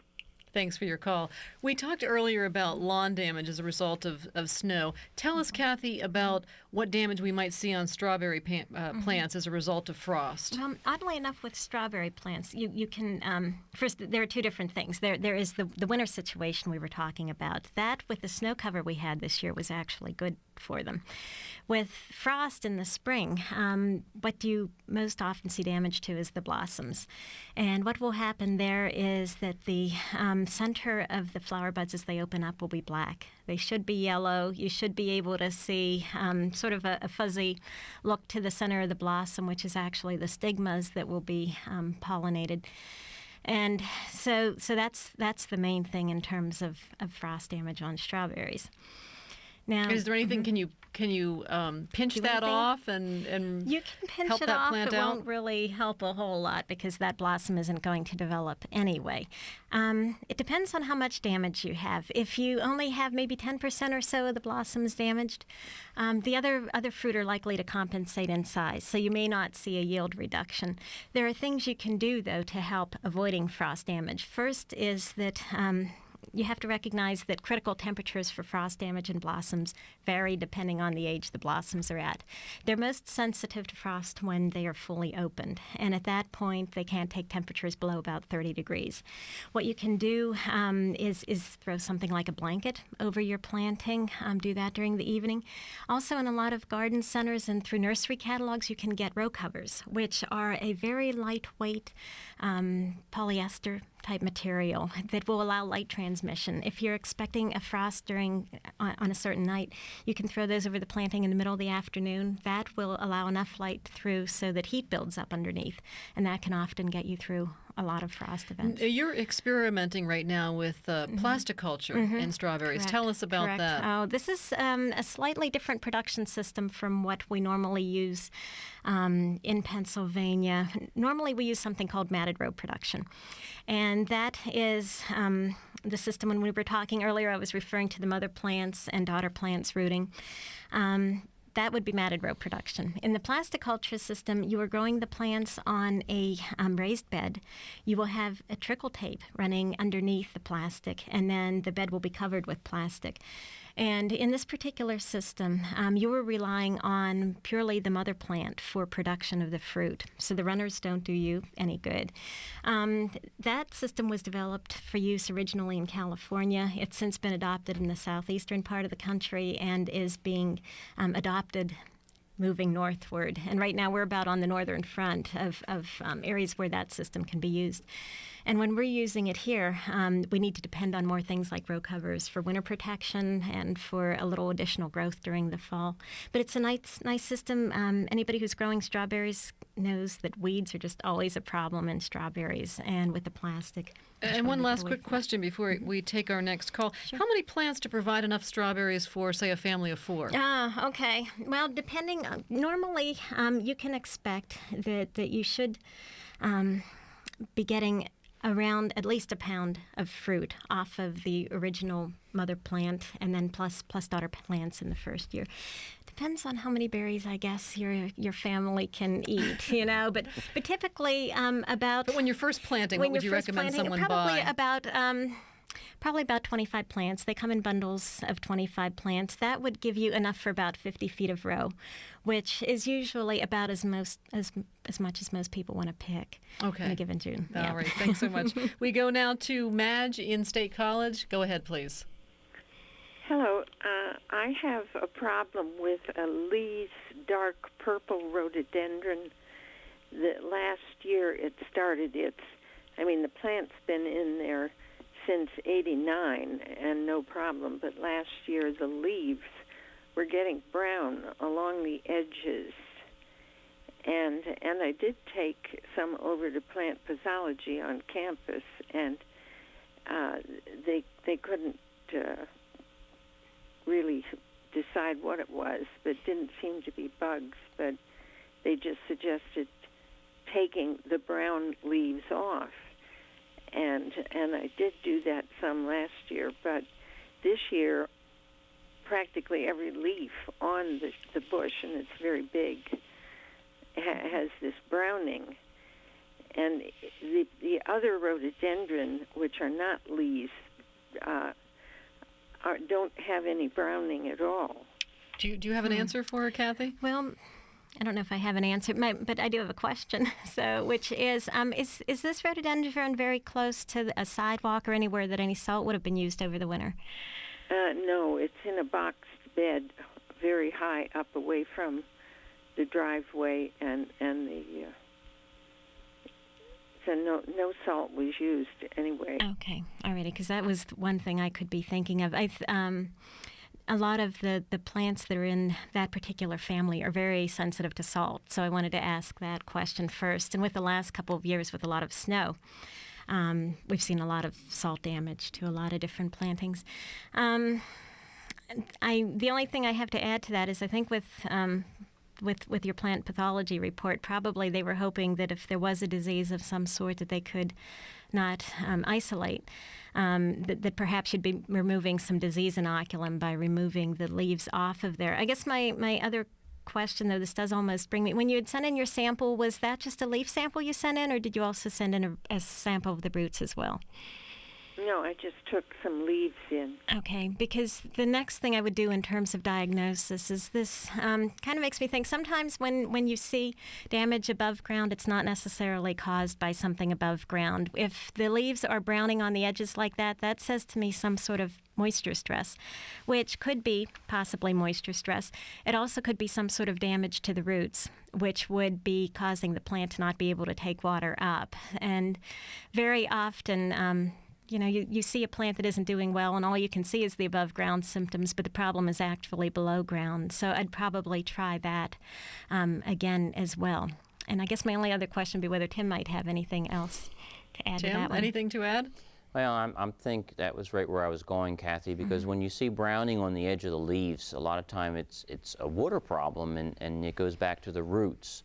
Thanks for your call. We talked earlier about lawn damage as a result of snow. Tell us, Kathy, about what damage we might see on strawberry plants as a result of frost. Oddly enough, with strawberry plants, you can, first, there are two different things. There is the winter situation we were talking about. That, with the snow cover we had this year, was actually good for them. With frost in the spring, what you most often see damage to is the blossoms. And what will happen there is that the center of the flower buds as they open up will be black. They should be yellow. You should be able to see sort of a fuzzy look to the center of the blossom, which is actually the stigmas that will be pollinated. And so that's the main thing in terms of frost damage on strawberries. Now, is there anything? Can you pinch Do that anything? off and you can pinch help it that off. plant It out? won't really help a whole lot because that blossom isn't going to develop anyway. It depends on how much damage you have. If you only have maybe 10% or so of the blossoms damaged, the other fruit are likely to compensate in size, so you may not see a yield reduction. There are things you can do, though, to help avoiding frost damage. First is that you have to recognize that critical temperatures for frost damage in blossoms vary depending on the age the blossoms are at. They're most sensitive to frost when they are fully opened, and at that point they can't take temperatures below about 30 degrees. What you can do is throw something like a blanket over your planting. Do that during the evening. Also, in a lot of garden centers and through nursery catalogs, you can get row covers, which are a very lightweight polyester type material that will allow light transmission. If you're expecting a frost on a certain night, you can throw those over the planting in the middle of the afternoon. That will allow enough light through so that heat builds up underneath, and that can often get you through a lot of frost events. You're experimenting right now with plasticulture in strawberries. Correct. Tell us about Correct. that. Oh, this is a slightly different production system from what we normally use in Pennsylvania. Normally we use something called matted row production. And that is the system. When we were talking earlier, I was referring to the mother plants and daughter plants rooting. That would be matted row production. In the plasticulture system, you are growing the plants on a raised bed. You will have a trickle tape running underneath the plastic, and then the bed will be covered with plastic. And in this particular system, you were relying on purely the mother plant for production of the fruit. So the runners don't do you any good. That system was developed for use originally in California. It's since been adopted in the southeastern part of the country and is being adopted moving northward. And right now we're about on the northern front of areas where that system can be used. And when we're using it here, we need to depend on more things like row covers for winter protection and for a little additional growth during the fall. But it's a nice system. Anybody who's growing strawberries knows that weeds are just always a problem in strawberries and with the plastic. And one last quick question before we take our next call. Sure. How many plants to provide enough strawberries for, say, a family of 4? Okay. Well, normally you can expect that you should be getting around at least a pound of fruit off of the original mother plant, and then plus daughter plants in the first year. Depends on how many berries, I guess, your family can eat, But typically about. But when you're first planting, what would you recommend someone buy? Probably about 25 plants. They come in bundles of 25 plants. That would give you enough for about 50 feet of row, which is usually about as much as most people want to pick in a given June. All right, thanks so much. We go now to Madge in State College. Go ahead, please. Hello. I have a problem with a Lee's dark purple rhododendron. Last year it started the plant's been in there since '89 and no problem, but last year the leaves were getting brown along the edges, and I did take some over to plant pathology on campus, and they couldn't really decide what it was, but it didn't seem to be bugs, but they just suggested taking the brown leaves off. And I did do that some last year, but this year, practically every leaf on the bush, and it's very big, has this browning. And the other rhododendron, which are not leaves, don't have any browning at all. Do you have an answer for her, Kathy? Well, I don't know if I have an answer, but I do have a question. Which is this rhododendron very close to a sidewalk or anywhere that any salt would have been used over the winter? No, it's in a boxed bed, very high up away from the driveway, and so no salt was used anyway. Okay, alrighty, because that was one thing I could be thinking of. A lot of the plants that are in that particular family are very sensitive to salt, so I wanted to ask that question first. And with the last couple of years with a lot of snow, we've seen a lot of salt damage to a lot of different plantings. the only thing I have to add to that is I think with your plant pathology report, probably they were hoping that if there was a disease of some sort that they could not isolate, that perhaps you'd be removing some disease inoculum by removing the leaves off of there. I guess my other question, though, this does almost bring me, when you had sent in your sample, was that just a leaf sample you sent in, or did you also send in a sample of the roots as well? No, I just took some leaves in. Okay, because the next thing I would do in terms of diagnosis is this kind of makes me think sometimes when you see damage above ground, it's not necessarily caused by something above ground. If the leaves are browning on the edges like that, that says to me some sort of moisture stress, which could be possibly moisture stress. It also could be some sort of damage to the roots, which would be causing the plant to not be able to take water up. And very often, you see a plant that isn't doing well, and all you can see is the above ground symptoms, but the problem is actually below ground. So I'd probably try that again as well. And I guess my only other question would be whether Tim might have anything else to add to that one. Tim, anything to add? Well, I think that was right where I was going, Kathy, because when you see browning on the edge of the leaves, a lot of time it's a water problem, and it goes back to the roots.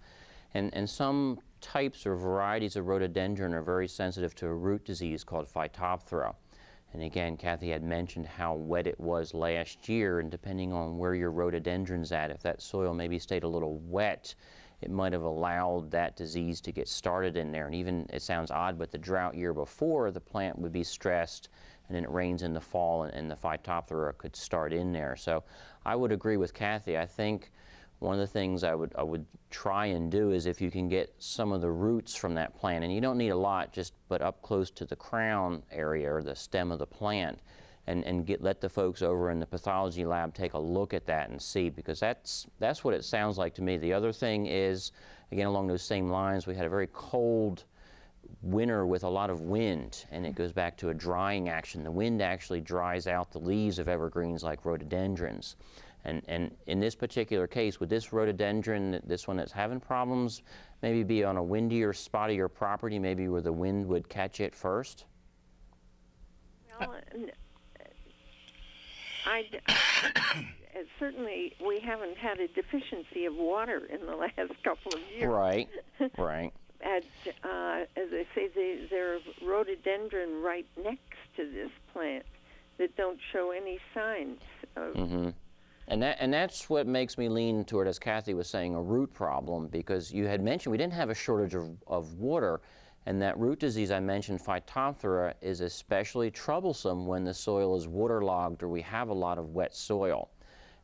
And some types or varieties of rhododendron are very sensitive to a root disease called Phytophthora. And again, Kathy had mentioned how wet it was last year, and depending on where your rhododendron's at, if that soil maybe stayed a little wet, it might have allowed that disease to get started in there. And even, it sounds odd, but the drought year before, the plant would be stressed, and then it rains in the fall, and the Phytophthora could start in there. So I would agree with Kathy. I think one of the things I would try and do is if you can get some of the roots from that plant, and you don't need a lot, but up close to the crown area or the stem of the plant, and let the folks over in the pathology lab take a look at that and see, because that's what it sounds like to me. The other thing is, again, along those same lines, we had a very cold winter with a lot of wind, and it goes back to a drying action. The wind actually dries out the leaves of evergreens like rhododendrons. And in this particular case, with this rhododendron, this one that's having problems, maybe be on a windier, spottier property, maybe where the wind would catch it first? Well, certainly we haven't had a deficiency of water in the last couple of years. Right, right. As I say, there's rhododendron right next to this plant that don't show any signs of... And that's what makes me lean toward, as Kathy was saying, a root problem, because you had mentioned we didn't have a shortage of water, and that root disease I mentioned, Phytophthora, is especially troublesome when the soil is waterlogged or we have a lot of wet soil.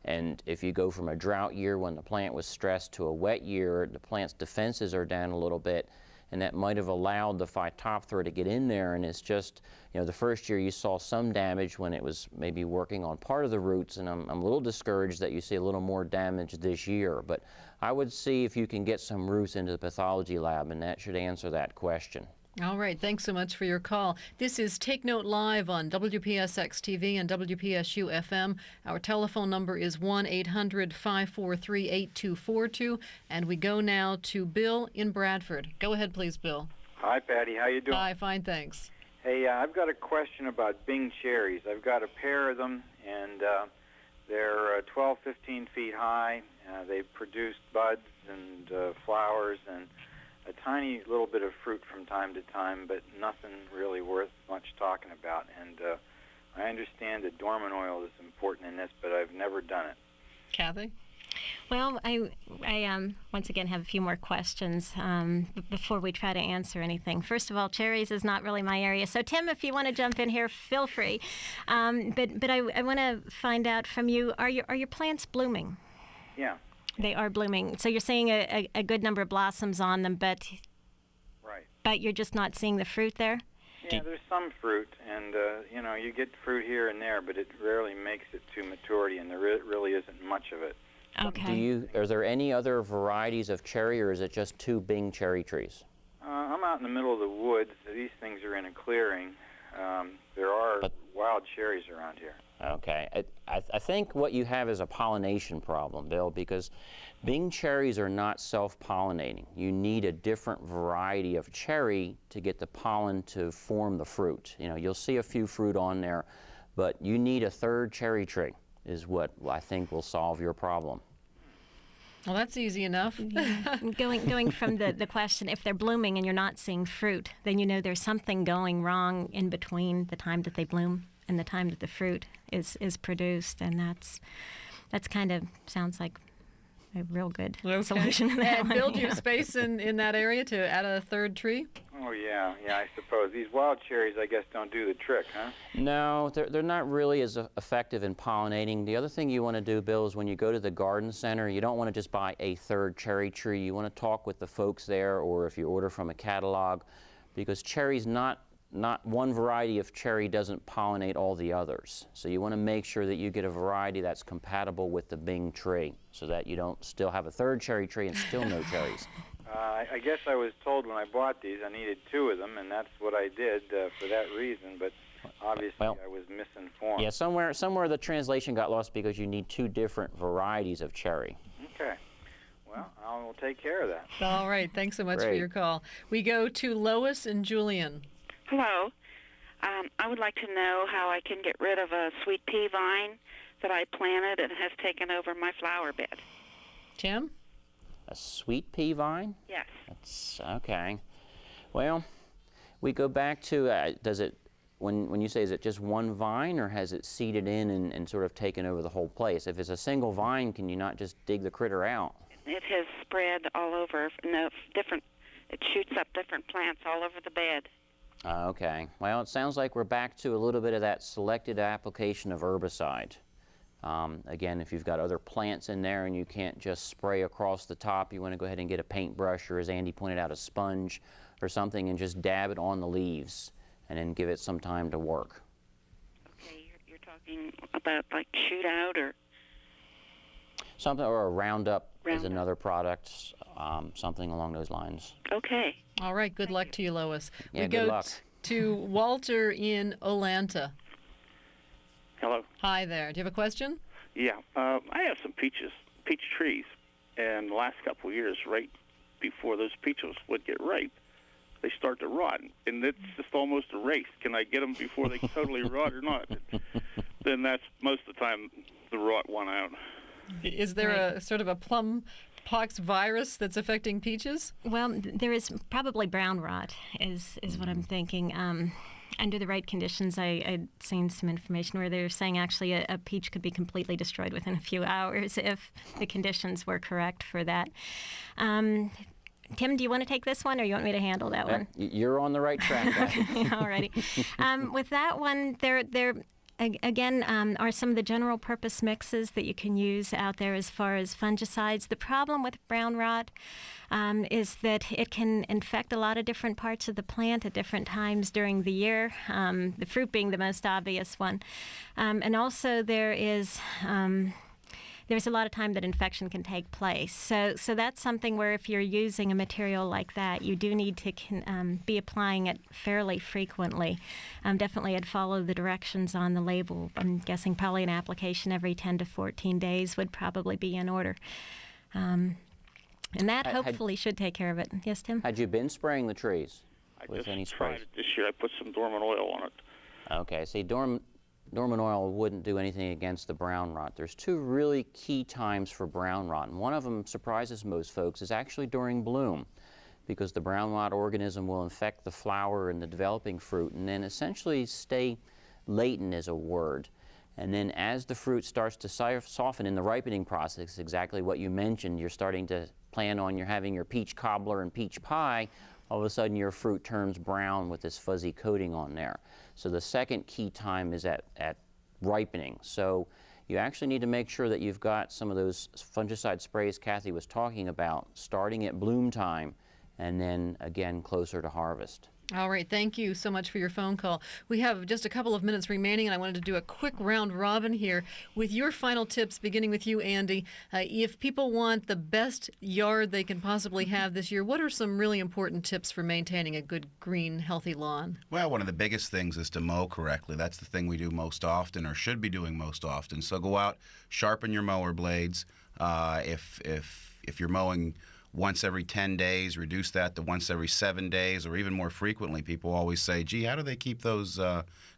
And if you go from a drought year when the plant was stressed to a wet year, the plant's defenses are down a little bit, and that might have allowed the Phytophthora to get in there. And it's just, the first year you saw some damage when it was maybe working on part of the roots, and I'm a little discouraged that you see a little more damage this year. But I would see if you can get some roots into the pathology lab, and that should answer that question. All right, thanks so much for your call. This is Take Note Live on WPSX TV and WPSU FM. Our telephone number is 1-800-543-8242, and we go now to Bill in Bradford. Go ahead, please, Bill. Hi, Patty. How you doing? Hi, fine, thanks. Hey, I've got a question about Bing cherries. I've got a pair of them, and they're 12, 15 feet high. They've produced buds and flowers and a tiny little bit of fruit from time to time, but nothing really worth much talking about. And I understand that dormant oil is important in this, but I've never done it. Kathy? Well, I once again have a few more questions before we try to answer anything. First of all, cherries is not really my area. So, Tim, if you want to jump in here, feel free. But I want to find out from you, are your plants blooming? Yeah. They are blooming. So you're seeing a good number of blossoms on them, but you're just not seeing the fruit there? Yeah, there's some fruit, and you get fruit here and there, but it rarely makes it to maturity, and there really isn't much of it. Okay. Are there any other varieties of cherry, or is it just 2 Bing cherry trees? I'm out in the middle of the woods. These things are in a clearing. There are wild cherries around here. Okay. I think what you have is a pollination problem, Bill, because Bing cherries are not self-pollinating. You need a different variety of cherry to get the pollen to form the fruit. You'll see a few fruit on there, but you need a 3rd cherry tree. is what I think will solve your problem. Well, that's easy enough. Yeah. Going from the question, if they're blooming and you're not seeing fruit, then you know there's something going wrong in between the time that they bloom and the time that the fruit is produced, and that's kind of sounds like a real good solution to that And one. build your space in that area to add a third tree? Oh, yeah, I suppose. These wild cherries, I guess, don't do the trick, huh? No, they're not really as effective in pollinating. The other thing you want to do, Bill, is when you go to the garden center, you don't want to just buy a third cherry tree. You want to talk with the folks there, or if you order from a catalog, because cherries, not one variety of cherry doesn't pollinate all the others. So you want to make sure that you get a variety that's compatible with the Bing tree, so that you don't still have a third cherry tree and still no cherries. I guess I was told when I bought these I needed 2 of them, and that's what I did for that reason, but obviously I was misinformed. Yeah, somewhere the translation got lost because you need 2 different varieties of cherry. Okay. Well, I will take care of that. All right. Thanks so much for Great. your call. We go to Lois and Julian. Hello. I would like to know how I can get rid of a sweet pea vine that I planted and has taken over my flower bed. Tim? A sweet pea vine? Yes. That's okay. Well, we go back to, does it, when you say, is it just one vine, or has it seeded in and sort of taken over the whole place? If it's a single vine, can you not just dig the critter out? It has spread all over, it shoots up different plants all over the bed. Okay. Well, it sounds like we're back to a little bit of that selected application of herbicide. Again, if you've got other plants in there and you can't just spray across the top, you want to go ahead and get a paintbrush, or as Andy pointed out, a sponge or something, and just dab it on the leaves and then give it some time to work. Okay, you're talking about like shoot out or? Something, or a Roundup is another product, something along those lines. Okay. All right. Good luck to you, Lois. Yeah, we good go luck. To Walter in Olanta. Hello. Hi there. Do you have a question? Yeah, I have some peach trees, and the last couple of years, right before those peaches would get ripe, they start to rot, and it's just almost a race. Can I get them before they totally rot or not? Then that's most of the time the rot won out. Is there a sort of a plum pox virus that's affecting peaches? Well, there is probably brown rot is what I'm thinking. Under the right conditions, I'd seen some information where they're saying actually a peach could be completely destroyed within a few hours if the conditions were correct for that. Tim, do you want to take this one, or you want me to handle that one? You're on the right track, Kathy. All righty. With that one, there again are some of the general purpose mixes that you can use out there as far as fungicides. The problem with brown rot is that it can infect a lot of different parts of the plant at different times during the year, the fruit being the most obvious one. And also there's a lot of time that infection can take place. So that's something where if you're using a material like that, you do need to be applying it fairly frequently. Definitely I'd follow the directions on the label. I'm guessing probably an application every 10 to 14 days would probably be in order. And that hopefully should take care of it. Yes, Tim? Had you been spraying the trees with just any tried sprays? it this year. I put some dormant oil on it. Okay, see, dormant oil wouldn't do anything against the brown rot. There's 2 really key times for brown rot, and one of them surprises most folks is actually during bloom, because the brown rot organism will infect the flower and the developing fruit and then essentially stay latent is a word. And then as the fruit starts to soften in the ripening process, exactly what you mentioned, you're starting to plan on you're having your peach cobbler and peach pie, all of a sudden your fruit turns brown with this fuzzy coating on there. So the second key time is at ripening. So you actually need to make sure that you've got some of those fungicide sprays Kathy was talking about, starting at bloom time and then again closer to harvest. All right. Thank you so much for your phone call. We have just a couple of minutes remaining, and I wanted to do a quick round robin here with your final tips, beginning with you, Andy. If people want the best yard they can possibly have this year, what are some really important tips for maintaining a good, green, healthy lawn? Well, one of the biggest things is to mow correctly. That's the thing we do most often, or should be doing most often. So go out, sharpen your mower blades. If you're mowing once every 10 days, reduce that to once every 7 days, or even more frequently. People always say, gee, how do they keep those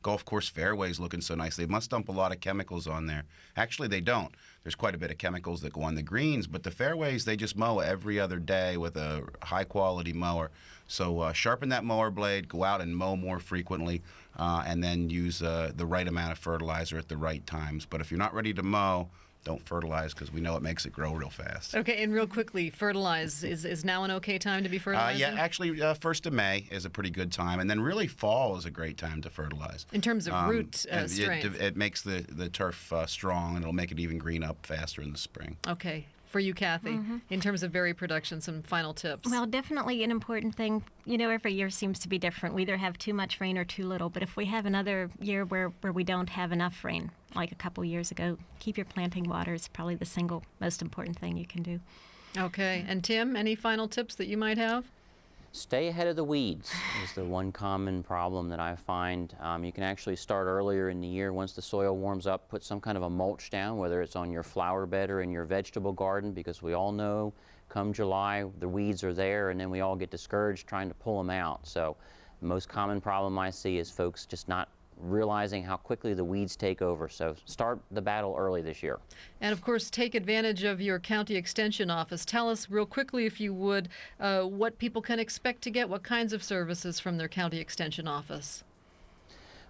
golf course fairways looking so nice? They must dump a lot of chemicals on there. Actually, they don't. There's quite a bit of chemicals that go on the greens, but the fairways, they just mow every other day with a high-quality mower. So sharpen that mower blade, go out and mow more frequently, and then use the right amount of fertilizer at the right times. But if you're not ready to mow, don't fertilize, because we know it makes it grow real fast. Okay, and real quickly, fertilize. Is now an okay time to be fertilizing? Yeah, actually, 1st of May is a pretty good time, and then really fall is a great time to fertilize. In terms of root strength? It makes the turf strong, and it'll make it even green up faster in the spring. Okay. For you, Kathy, in terms of berry production, some final tips. Well, definitely an important thing. You know, every year seems to be different. We either have too much rain or too little. But if we have another year where we don't have enough rain, like a couple years ago, keep your planting water is probably the single most important thing you can do. Okay. And Tim, any final tips that you might have? Stay ahead of the weeds is the one common problem that I find. You can actually start earlier in the year. Once the soil warms up, put some kind of a mulch down, whether it's on your flower bed or in your vegetable garden, because we all know come July the weeds are there, and then we all get discouraged trying to pull them out. So the most common problem I see is folks just not realizing how quickly the weeds take over. So start the battle early this year. And of course, take advantage of your county extension office. Tell us real quickly, if you would, what people can expect to get, what kinds of services from their county extension office.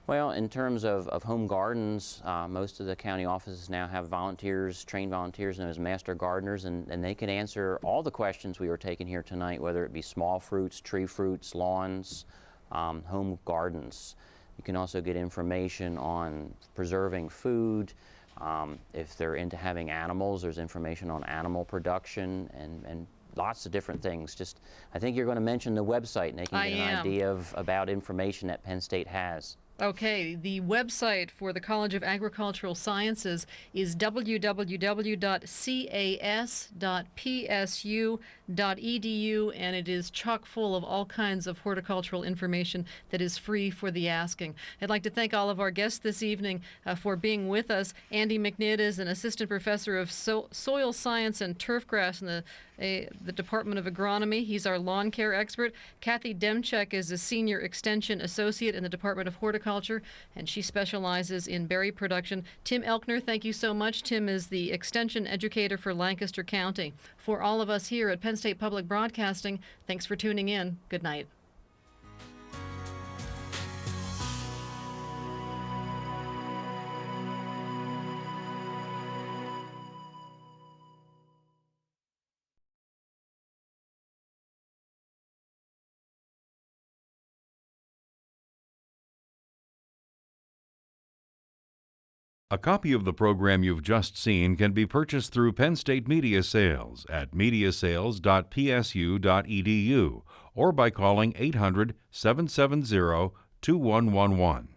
Well, in terms of home gardens, most of the county offices now have volunteers, trained volunteers known as master gardeners, and they can answer all the questions we were taking here tonight, whether it be small fruits, tree fruits, lawns, home gardens. You can also get information on preserving food. If they're into having animals, there's information on animal production and lots of different things. Just, I think you're going to mention the website, and they can get an idea about information that Penn State has. Okay, the website for the College of Agricultural Sciences is www.cas.psu.edu, and it is chock full of all kinds of horticultural information that is free for the asking. I'd like to thank all of our guests this evening for being with us. Andy McNitt is an assistant professor of soil science and turfgrass in the Department of Agronomy. He's our lawn care expert. Kathy Demchek is a senior extension associate in the Department of Horticulture, and she specializes in berry production. Tim Elkner, thank you so much. Tim is the extension educator for Lancaster County. For all of us here at Penn State Public Broadcasting, thanks for tuning in. Good night. A copy of the program you've just seen can be purchased through Penn State Media Sales at mediasales.psu.edu or by calling 800-770-2111.